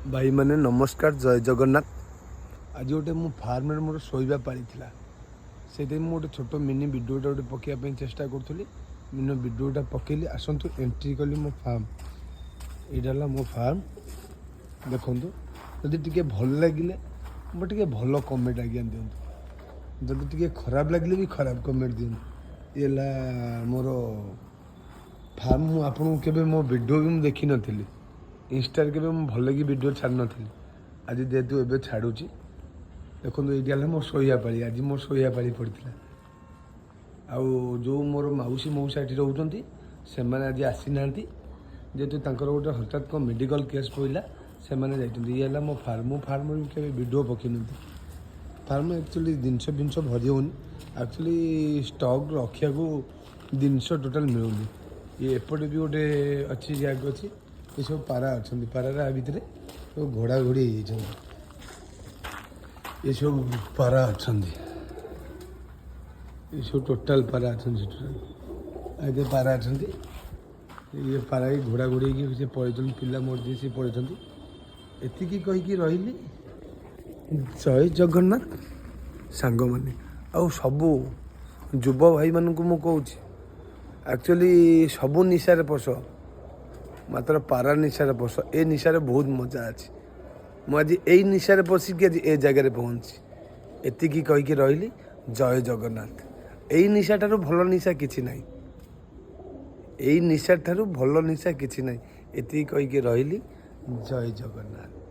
भाई मैंने नमस्कार जय जगन्नाथ। आज गोटे मो फार्म मोर शोवा पाड़ी से गोटे छोट मिनी भिडियोटा गोटे पकाइवाई चेष्टा करी मिनी भिडियोटा पकेली आसतु एंट्री कली मो फार्म। यहाँ मो फार्म देखु जदि टी भल लगे टे भल कमेंट आज्ञा दिंतु जदि टी खराब लगे भी खराब कमेंट दिंतु। ये मोर फार्म मुझे के मो भिडियो भी मुझे देखी नी इंस्टा के भल कि भिडियो छाड़ी नी आज जेहेतु एवं छाड़ुची देखो ये मो शोया पाड़ी आज मो शोया पाड़ी पड़ता आउ जो मोर मौसी मौसा ये रोचे से आज आसी ना जेहेतु गोटे हठात कौन मेडिकल केस पड़ा से ये मो फार्म के भिडियो पकई नी फार्म एक्चुअली जिनस फिनस भरी होनी एक्चुअली स्टक रखा जिनस टोटाल मिलूनी ये एपटे भी गोटे अच्छी जैग अच्छी ये सब पारा अच्छा पारा भितर सब घोड़ा घोड़ी ये सब पारा अच्छा ये सब टोटाल पारा अच्छा टोटाल पारा अच्छा ये पारा घोड़ा घोड़ी से पड़े पिला मोर जी सी पड़े एति कहीकि रही जय जगन्नाथ सांग मैंने आउ सबू युव भाई मानक मु कहूँ एक्चुअली सबू निशारे पश मात्र पारा निशारे पश ए निशारे बहुत मजा अच्छी मुझे यही निशारे पशिकी आज ए जगार पहुँची एति कहीकि रही जय जगन्नाथ। यही निशा ठारू भल निशा किछि ना यही निशा ठारू भल निशा किछि ना एति कहीकि रही जय जगन्नाथ।